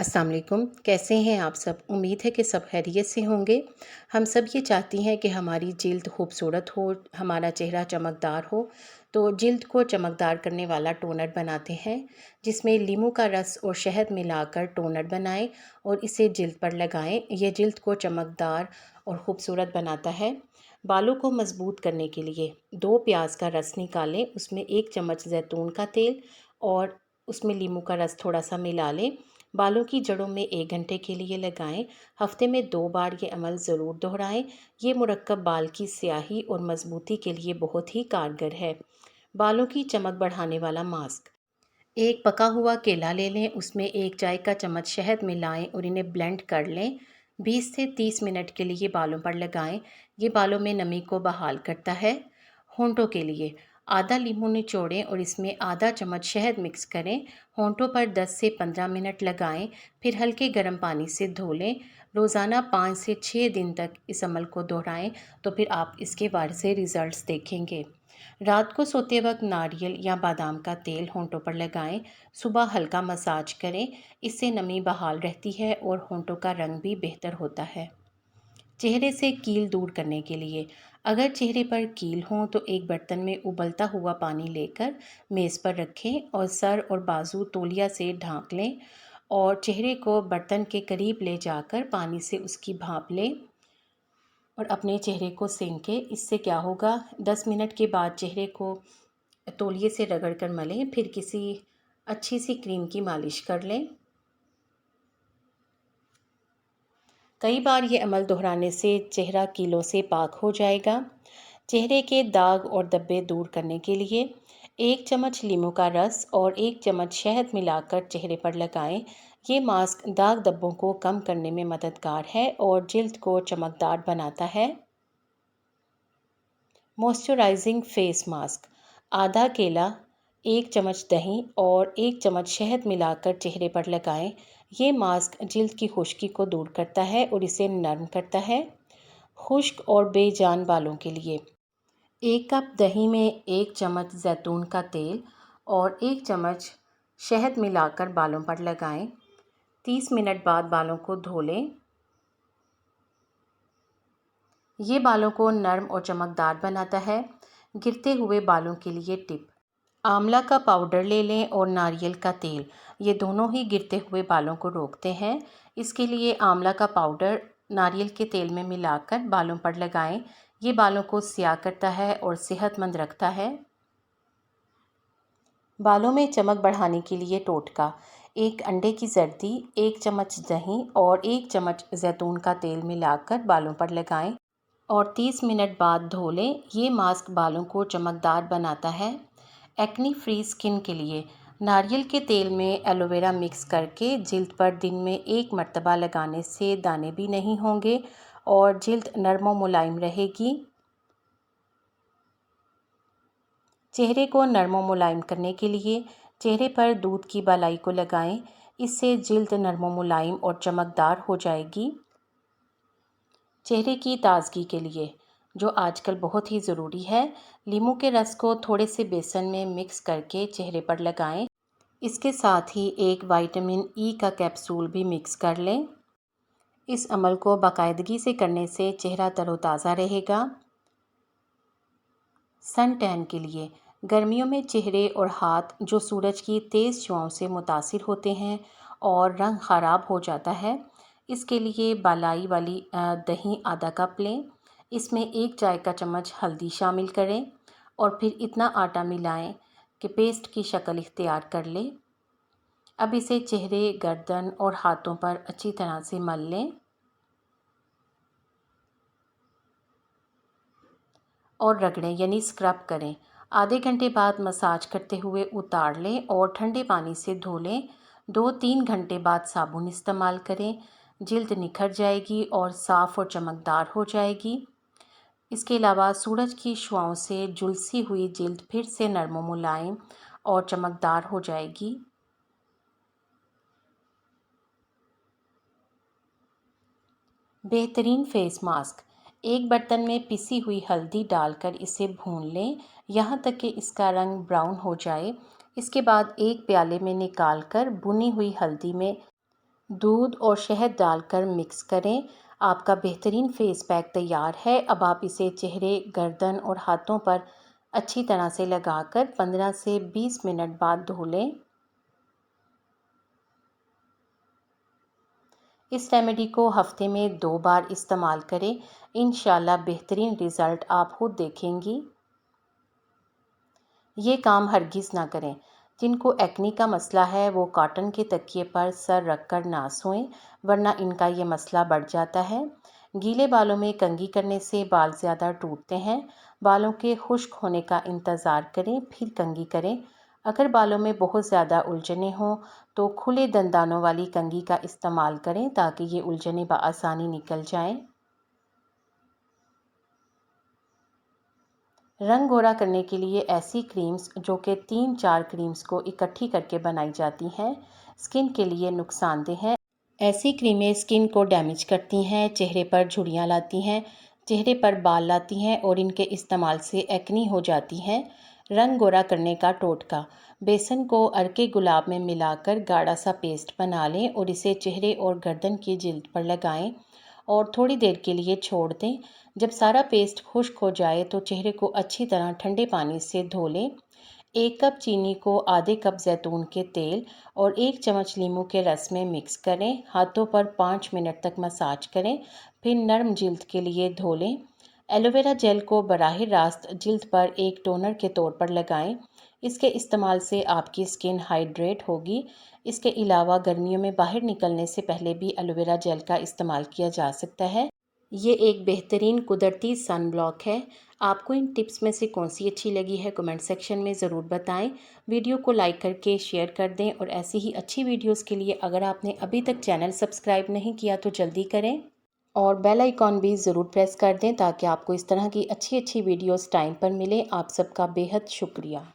अस्सलाम वालेकुम। कैसे हैं आप सब? उम्मीद है कि सब खैरियत से होंगे। हम सब ये चाहती हैं कि हमारी जिल्द खूबसूरत हो, हमारा चेहरा चमकदार हो। तो जिल्द को चमकदार करने वाला टोनर बनाते हैं, जिसमें लीमू का रस और शहद मिलाकर टोनर बनाएं और इसे जिल्द पर लगाएं। यह जिल्द को चमकदार और ख़ूबसूरत बनाता है। बालों को मज़बूत करने के लिए 2 प्याज का रस निकालें, उसमें 1 चम्मच ज़ैतून का तेल और उसमें लीमू का रस थोड़ा सा मिला लें। बालों की जड़ों में 1 घंटे के लिए लगाएं। हफ्ते में 2 बार ये अमल ज़रूर दोहराएं। ये मुरक्कब बाल की स्याही और मजबूती के लिए बहुत ही कारगर है। बालों की चमक बढ़ाने वाला मास्क। एक पका हुआ केला ले लें, उसमें 1 चाय का चम्मच शहद मिलाएं और इन्हें ब्लेंड कर लें। 20 से 30 मिनट के लिए बालों पर लगाएं। ये बालों में नमी को बहाल करता है। होंठों के लिए आधा लीमू निचोड़ें और इसमें आधा चम्मच शहद मिक्स करें। होंठों पर 10 से 15 मिनट लगाएं, फिर हल्के गर्म पानी से धो लें। रोज़ाना 5 से 6 दिन तक इस अमल को दोहराएं, तो फिर आप इसके वाज़ेह रिज़ल्ट्स देखेंगे। रात को सोते वक्त नारियल या बादाम का तेल होंठों पर लगाएं। सुबह हल्का मसाज करें, इससे नमी बहाल रहती है और होंठों का रंग भी बेहतर होता है। चेहरे से कील दूर करने के लिए अगर चेहरे पर कील हो तो एक बर्तन में उबलता हुआ पानी लेकर मेज़ पर रखें और सर और बाजू तौलिया से ढाँक लें और चेहरे को बर्तन के करीब ले जाकर पानी से उसकी भाप लें और अपने चेहरे को सेंकें। इससे क्या होगा, 10 मिनट के बाद चेहरे को तौलिए से रगड़ कर मलें, फिर किसी अच्छी सी क्रीम की मालिश कर लें। कई बार ये अमल दोहराने से चेहरा कीलों से पाक हो जाएगा। चेहरे के दाग और धब्बे दूर करने के लिए 1 चम्मच लीमू का रस और 1 चम्मच शहद मिलाकर चेहरे पर लगाएं। ये मास्क दाग धब्बों को कम करने में मददगार है और जिल्द को चमकदार बनाता है। मॉइस्चराइजिंग फेस मास्क आधा केला, 1 चम्मच दही और 1 चम्मच शहद मिलाकर चेहरे पर लगाएं। ये मास्क जिल्द की खुश्की को दूर करता है और इसे नरम करता है। खुश्क और बेजान बालों के लिए 1 कप दही में 1 चम्मच ज़ैतून का तेल और 1 चम्मच शहद मिलाकर बालों पर लगाएं। 30 मिनट बाद बालों को धो लें। ये बालों को नरम और चमकदार बनाता है। गिरते हुए बालों के लिए टिप। आंवला का पाउडर ले लें और नारियल का तेल, ये दोनों ही गिरते हुए बालों को रोकते हैं। इसके लिए आंवला का पाउडर नारियल के तेल में मिलाकर बालों पर लगाएं। ये बालों को स्याह करता है और सेहतमंद रखता है। बालों में चमक बढ़ाने के लिए टोटका 1 अंडे की जर्दी, 1 चम्मच दही और 1 चम्मच ज़ैतून का तेल मिलाकर बालों पर लगाएं और 30 मिनट बाद धो लें। ये मास्क बालों को चमकदार बनाता है। एक्नी फ्री स्किन के लिए नारियल के तेल में एलोवेरा मिक्स करके जिल्द पर दिन में 1 मर्तबा लगाने से दाने भी नहीं होंगे और जिल्द नरम व मुलायम रहेगी। चेहरे को नरम व मुलायम करने के लिए चेहरे पर दूध की बालाई को लगाएं। इससे जिल्द नरम व मुलायम और चमकदार हो जाएगी। चेहरे की ताजगी के लिए, जो आजकल बहुत ही ज़रूरी है, लीमू के रस को थोड़े से बेसन में मिक्स करके चेहरे पर लगाएं। इसके साथ ही 1 विटामिन ई का कैप्सूल भी मिक्स कर लें। इस अमल को बाकायदगी से करने से चेहरा तरोताज़ा रहेगा। सन टैन के लिए गर्मियों में चेहरे और हाथ जो सूरज की तेज़ छुआओं से मुतासिर होते हैं और रंग ख़राब हो जाता है, इसके लिए बालाई वाली दही आधा कप लें। इसमें 1 चाय का चम्मच हल्दी शामिल करें और फिर इतना आटा मिलाएं कि पेस्ट की शक्ल इख्तियार कर ले। अब इसे चेहरे, गर्दन और हाथों पर अच्छी तरह से मल लें और रगड़ें यानी स्क्रब करें। आधे घंटे बाद मसाज करते हुए उतार लें और ठंडे पानी से धो लें। 2-3 घंटे बाद साबुन इस्तेमाल करें। जिल्द निखर जाएगी और साफ़ और चमकदार हो जाएगी। इसके अलावा सूरज की छुआओं से झुलसी हुई जिल्द फिर से नरम व मुलायम और चमकदार हो जाएगी। बेहतरीन फेस मास्क, एक बर्तन में पिसी हुई हल्दी डालकर इसे भून लें यहाँ तक कि इसका रंग ब्राउन हो जाए। इसके बाद एक प्याले में निकालकर भुनी हुई हल्दी में दूध और शहद डालकर मिक्स करें। आपका बेहतरीन फेस पैक तैयार है। अब आप इसे चेहरे, गर्दन और हाथों पर अच्छी तरह से लगाकर 15 से 20 मिनट बाद धो लें। इस रेमेडी को हफ्ते में 2 बार इस्तेमाल करें। इंशाल्लाह बेहतरीन रिज़ल्ट आप खुद देखेंगी। ये काम हरगिज़ ना करें। जिनको एक्ने का मसला है वो कॉटन के तकिए पर सर रखकर ना सोएं, वरना इनका ये मसला बढ़ जाता है। गीले बालों में कंघी करने से बाल ज़्यादा टूटते हैं। बालों के खुश्क होने का इंतज़ार करें फिर कंघी करें। अगर बालों में बहुत ज़्यादा उलझनें हों तो खुले दंदानों वाली कंघी का इस्तेमाल करें ताकि ये उलझनें बआसानी निकल जाएं। रंग गोरा करने के लिए ऐसी क्रीम्स जो कि 3-4 क्रीम्स को इकट्ठी करके बनाई जाती हैं, स्किन के लिए नुकसानदेह हैं। ऐसी क्रीमें स्किन को डैमेज करती हैं, चेहरे पर झुर्रियाँ लाती हैं, चेहरे पर बाल लाती हैं और इनके इस्तेमाल से एक्नी हो जाती हैं। रंग गोरा करने का टोटका: बेसन को अरके गुलाब में मिलाकर गाढ़ा सा पेस्ट बना लें और इसे चेहरे और गर्दन की जिल्द पर लगाएं और थोड़ी देर के लिए छोड़ दें। जब सारा पेस्ट खुश्क हो जाए तो चेहरे को अच्छी तरह ठंडे पानी से धो लें। 1 कप चीनी को आधे कप जैतून के तेल और 1 चम्मच नींबू के रस में मिक्स करें। हाथों पर 5 मिनट तक मसाज करें, फिर नरम जिल्द के लिए धो लें। एलोवेरा जेल को बराह रास्त जिल्द पर एक टोनर के तौर पर लगाएं। इसके इस्तेमाल से आपकी स्किन हाइड्रेट होगी। इसके अलावा गर्मियों में बाहर निकलने से पहले भी एलोवेरा जेल का इस्तेमाल किया जा सकता है। ये एक बेहतरीन कुदरती सन ब्लॉक है। आपको इन टिप्स में से कौन सी अच्छी लगी है कमेंट सेक्शन में ज़रूर बताएं। वीडियो को लाइक करके शेयर कर दें और ऐसी ही अच्छी वीडियोस के लिए अगर आपने अभी तक चैनल सब्सक्राइब नहीं किया तो जल्दी करें और बेल आइकॉन भी ज़रूर प्रेस कर दें ताकि आपको इस तरह की अच्छी अच्छी वीडियोस टाइम पर मिले। आप सबका बेहद शुक्रिया।